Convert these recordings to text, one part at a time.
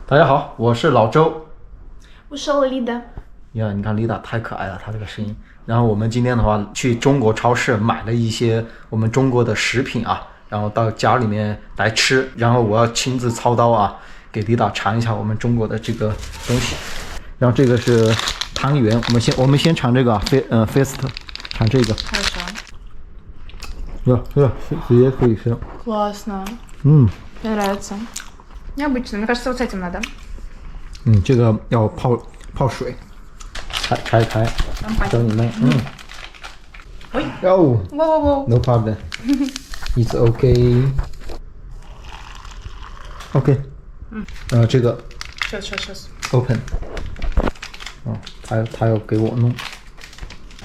大家好，我是老周。我是Lida。呀，你看 Lida 太可爱了，她这个声音。然后我们今天的话去中国超市买了一些我们中国的食品啊，然后到家里面来吃。然后我要亲自操刀啊，给 Lida 尝一下我们中国的这个东西。然后这个是汤圆，我们先尝这个，Fest，尝这个。Хорошо。直接可以吃。Классно。Мне нравится. Необычно. Мне кажется, вот с этим надо. 这个要泡水，拆开，等你们。Ой. Oh, Воу-воу-воу. no problem. It's okay. OK. 这个 Сейчас. open. 他要给我弄，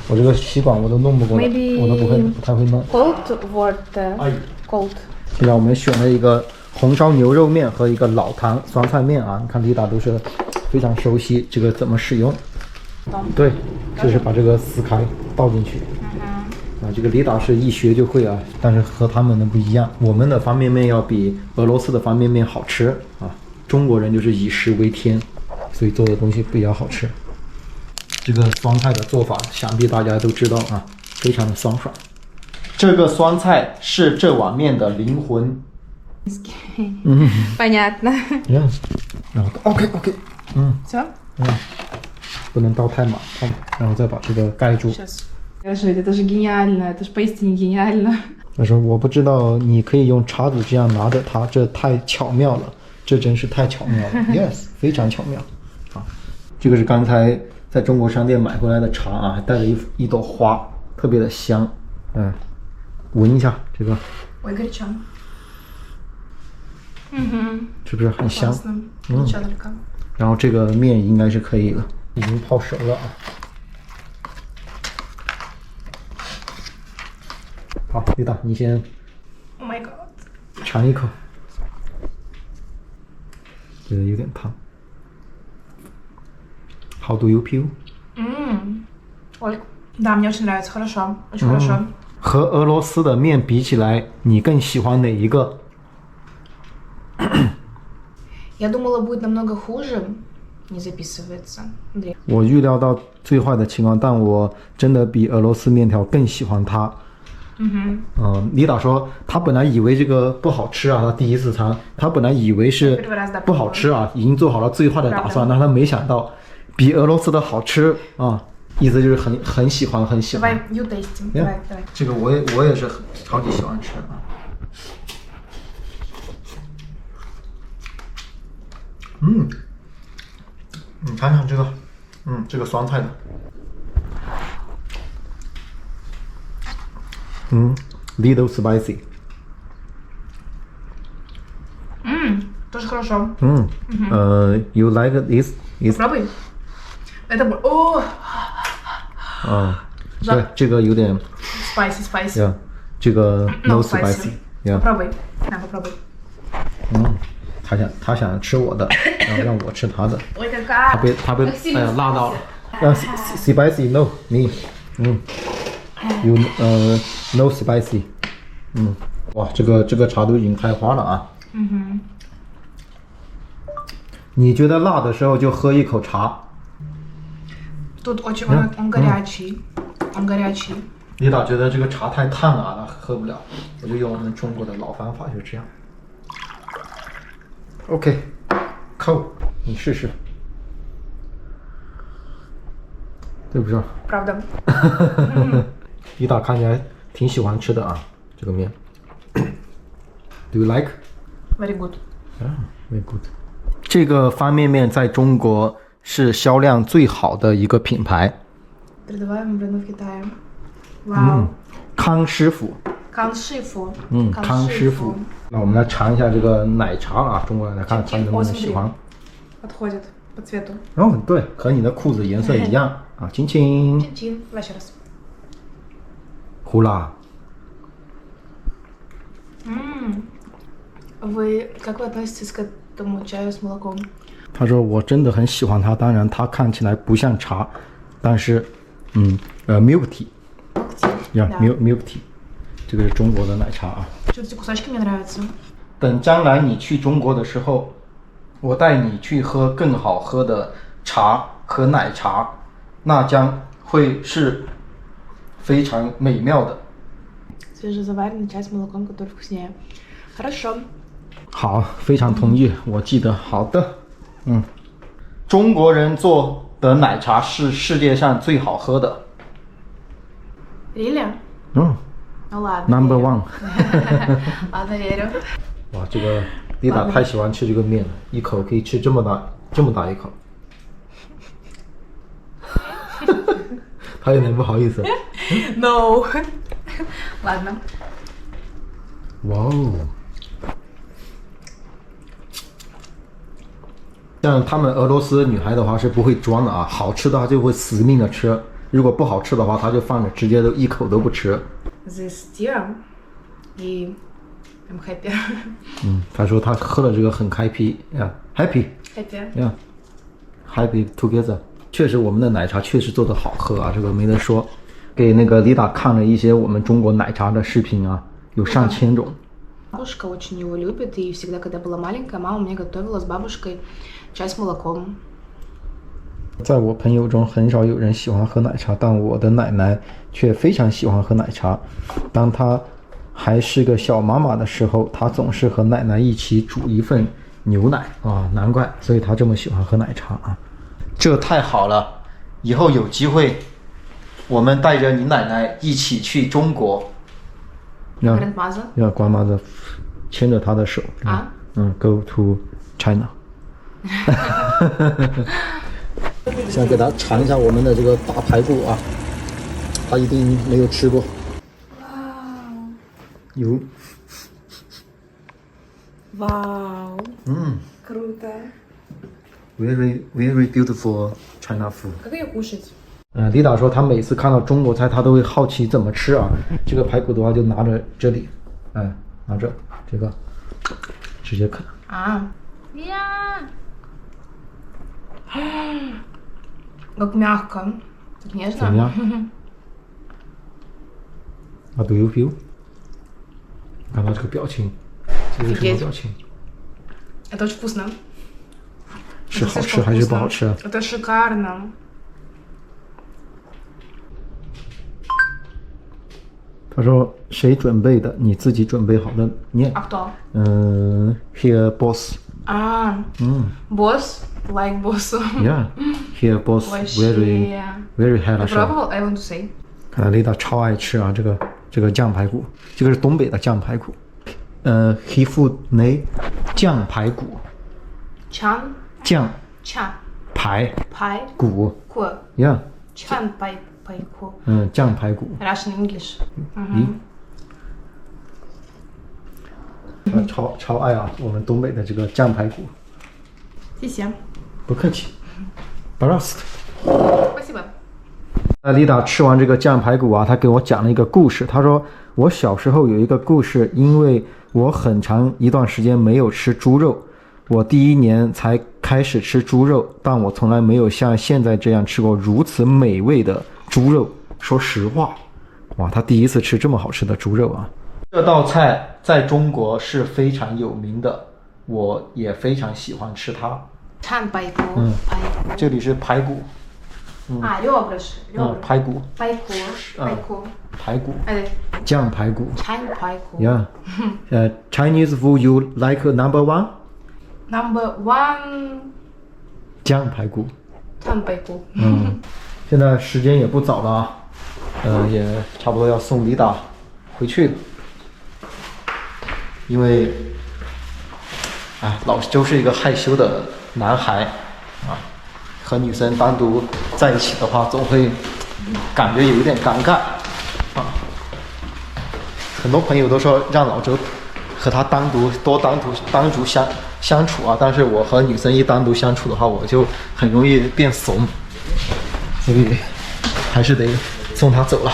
我这个吸管我都弄不过来， Maybe 我都不太会弄。Cold water. 哎 Cold. 现在我们选了一个红烧牛肉面和一个老坛酸菜面啊，你看Lida都是非常熟悉这个怎么使用。对，就是把这个撕开倒进去。这个Lida是一学就会啊，但是和他们的不一样，我们的方便面要比俄罗斯的方便面好吃啊。中国人就是以食为天，所以做的东西比较好吃。这个酸菜的做法想必大家都知道啊，非常的酸爽。这个酸菜是这碗面的灵魂。Понятно. 然后 OK， Все? 不能倒太满，然后再把这个盖住。 Сейчас. Скажи, это же гениально, это же поистине гениально. 他说我不知道你可以用叉子这样拿着它，这太巧妙了，这真是太巧妙了。Yes， 非常巧妙。这个是刚才在中国商店买回来的茶啊，还带着一朵花，特别的香。闻一下这个， Ой, горячо. 是不是很香？ Классно. Горячо только. 然后这个面应该是可以了，已经泡熟了啊。好，Lida，你先 Oh my god. 尝一口，觉得有点烫。How do you feel？ Ой, да, мне очень нравится, хорошо, очень хорошо. 和俄罗斯的面比起来，你更喜欢哪一个？ Я думала, будет намного хуже. Не записывается. Андрей. 我预料到最坏的情况，但我真的比俄罗斯面条更喜欢它。Lida 说她本来以为这个不好吃啊，她第一次尝，她本来以为是不好吃啊，已经做好了最坏的打算，但她没想到比俄罗斯的好吃啊，意思就是很喜欢，很喜欢。 Давай, you tasting. Давай. 这个我也是超级喜欢吃啊。你看看这个，这个酸菜的，little spicy， Тоже хорошо. you like this? Попробуй. Это... О, 对，这个有点 spicy. 这个 no No spicy， Попробуй. На, попробуй. 他想吃我的，然后让我吃他的， Ой, какая. 他被辣到了。spicy no me，有no spicy， 哇，这个茶都已经开花了啊。你觉得辣的时候就喝一口茶。 Тут очень... Он горячий. Он горячий. Lida 觉得这个茶太烫了，他喝不了，我就用我们中国的老方法，就这样。OK， 扣，你试试，对不对？ Правда. Lida 看起来挺喜欢吃的啊，这个面。Do you like? Very good. Very good. 这个方便面在中国是销量最好的一个品牌。 Передаваем бренду в Китае. Вау. 康师傅。 康师傅. 康师傅。那我们来尝一下这个奶茶啊，中国人来看看能不能喜欢。 Подходит по цвету. 对，和你的裤子颜色一样啊，亲亲。 Чин-чин. Давай еще раз. 呼啦。 Как вы относитесь к этому чаю с молоком? 他说我真的很喜欢它，当然它看起来不像茶，但是milk tea， milk tea， 这个是中国的奶茶啊。Что эти кусочки мне нравятся. 等将来你去中国的时候，我带你去喝更好喝的茶和奶茶，那将会是非常美妙的。 Свежезаваренный чай с молоком, который вкуснее. Хорошо. 好，非常同意，我记得。好的，中国人做的奶茶是世界上最好喝的。 Really? 嗯 Ну ладно. ，Number верю. one。 Ладно, верю. 哇，这个丽达太喜欢吃这个面了，一口可以吃这么大一口。他有点不好意思。 No. Ладно. 哇哦！像他们俄罗斯女孩的话是不会装的啊，好吃的话就会死命的吃，如果不好吃的话，她就放着，直接都一口都不吃。 This dear. И I'm happy. 她说她喝了这个很开心呀 ，happy Happy. 呀 ，happy together。确实，我们的奶茶确实做的好喝啊，这个没得说。给那个丽达看了一些我们中国奶茶的视频啊，有上千种。 Бабушка очень его любит, и всегда, когда была маленькая, мама мне готовила с бабушкой чай с молоком. 在我朋友中很少有人喜欢喝奶茶，但我的奶奶却非常喜欢喝奶茶。当她还是个小妈妈的时候，她总是和奶奶一起煮一份牛奶啊，难怪，所以她这么喜欢喝奶茶啊。这太好了，以后有机会，我们带着你奶奶一起去中国。要 Grandmother. 要关妈的牵着她的手啊，Go to China。想给他尝一下我们的这个大排骨啊，他一定没有吃过。有， Вау. 嗯 Круто. ，very beautiful China food。 Как ее кушать? 丽达说她每次看到中国菜，她都会好奇怎么吃啊。这个排骨的话就拿着这里，拿着这个，直接啃。 А. Я. Как мягко. Так 怎么 нежно. 样？啊，do you feel？ 看到这个表情，这是什么表情？ Это очень вкусно. 是好吃还是不好吃啊？ Это шикарно. 他说谁准备的？你自己准备好的念。 А кто? Here boss。 А. Босс. Like боссу. Yeah, here boss very Вообще. Ты хорошо。 пробовал? I want to say. 看来丽达超爱吃啊，这个酱排骨，这个是东北的酱排骨。he food 内酱排骨， Чан. 酱 Чан. 排 Пай. 骨 Ку. ，Yeah， Чан пай. Пай ку. 酱排骨。 Russian English. 咦，他超爱啊，我们东北的这个酱排骨。 谢谢。不客气 ，Brast。 Спасибо. 丽达吃完这个酱排骨啊，她给我讲了一个故事。她说我小时候有一个故事，因为我很长一段时间没有吃猪肉，我第1年才开始吃猪肉，但我从来没有像现在这样吃过如此美味的猪肉。说实话，哇，她第一次吃这么好吃的猪肉啊！这道菜在中国是非常有名的，我也非常喜欢吃它。 Чан пай ку. Пай ку. 这里是排骨， А, ребрышки. 排骨， Пай ку. Пай ку. 排骨， Это 酱排骨。 чан пай ку. Yeah. Chinese food you like number one? Number one. 酱排骨。 Чан пай ку. 现在时间也不早了啊，也差不多要送丽达回去了，因为，老周是一个害羞的男孩啊，和女生单独在一起的话，总会感觉有一点尴尬啊。很多朋友都说让老周和他单独相处啊，但是我和女生一单独相处的话，我就很容易变怂。所以还是得送他走了。